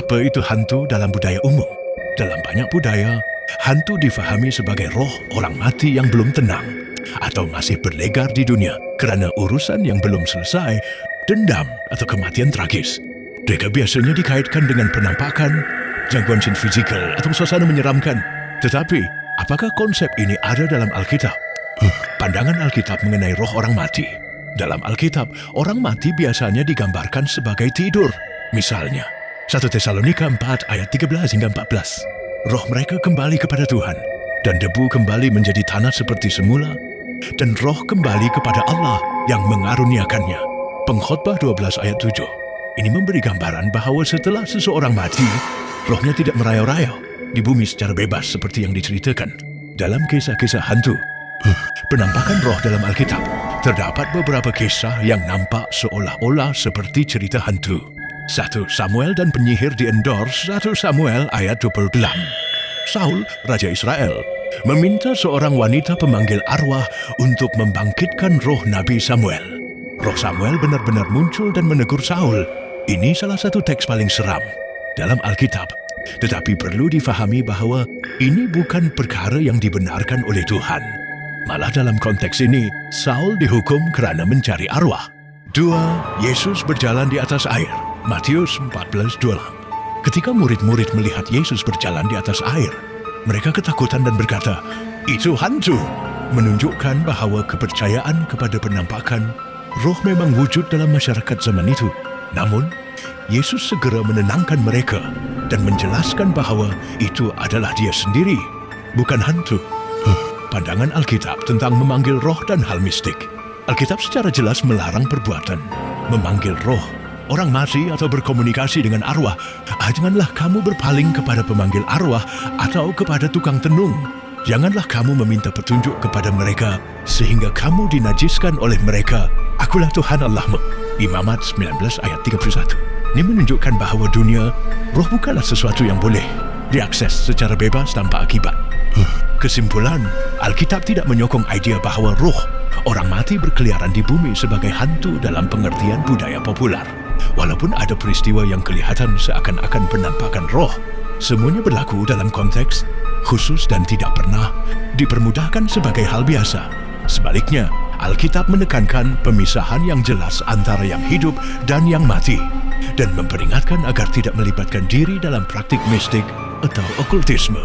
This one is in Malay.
Apa itu hantu dalam budaya umum? Dalam banyak budaya, hantu difahami sebagai roh orang mati yang belum tenang atau masih berlegar di dunia kerana urusan yang belum selesai, dendam atau kematian tragis. Mereka biasanya dikaitkan dengan penampakan, gangguan fizikal atau suasana menyeramkan. Tetapi, apakah konsep ini ada dalam Alkitab? Pandangan Alkitab mengenai roh orang mati. Dalam Alkitab, orang mati biasanya digambarkan sebagai tidur. Misalnya, 1 Tesalonika 4 ayat 13 hingga 14. Roh mereka kembali kepada Tuhan, dan debu kembali menjadi tanah seperti semula, dan roh kembali kepada Allah yang mengaruniakannya. Pengkhotbah 12 ayat 7. Ini memberi gambaran bahawa setelah seseorang mati, rohnya tidak merayau-rayau di bumi secara bebas seperti yang diceritakan dalam kisah-kisah hantu. Penampakan roh dalam Alkitab, terdapat beberapa kisah yang nampak seolah-olah seperti cerita hantu. 1 Samuel dan penyihir di-endorse 1 Samuel ayat 28. Saul, Raja Israel, meminta seorang wanita pemanggil arwah untuk membangkitkan roh Nabi Samuel. Roh Samuel benar-benar muncul dan menegur Saul. Ini salah satu teks paling seram dalam Alkitab. Tetapi perlu difahami bahawa ini bukan perkara yang dibenarkan oleh Tuhan. Malah dalam konteks ini, Saul dihukum kerana mencari arwah. 2. Yesus berjalan di atas air. Matius 14:26. Ketika murid-murid melihat Yesus berjalan di atas air, mereka ketakutan dan berkata, "Itu hantu." Menunjukkan bahawa kepercayaan kepada penampakan roh memang wujud dalam masyarakat zaman itu. Namun, Yesus segera menenangkan mereka dan menjelaskan bahawa itu adalah Dia sendiri, bukan hantu. Pandangan Alkitab tentang memanggil roh dan hal mistik. Alkitab secara jelas melarang perbuatan memanggil roh, orang mati atau berkomunikasi dengan arwah. Janganlah kamu berpaling kepada pemanggil arwah atau kepada tukang tenung. Janganlah kamu meminta petunjuk kepada mereka sehingga kamu dinajiskan oleh mereka. Akulah Tuhan Allahmu. Imamat 19 ayat 31. Ini menunjukkan bahawa dunia, roh bukanlah sesuatu yang boleh diakses secara bebas tanpa akibat. Kesimpulan, Alkitab tidak menyokong idea bahawa roh orang mati berkeliaran di bumi sebagai hantu dalam pengertian budaya popular. Walaupun ada peristiwa yang kelihatan seakan-akan penampakan roh, semuanya berlaku dalam konteks khusus dan tidak pernah dipermudahkan sebagai hal biasa. Sebaliknya, Alkitab menekankan pemisahan yang jelas antara yang hidup dan yang mati dan memperingatkan agar tidak melibatkan diri dalam praktik mistik atau okultisme.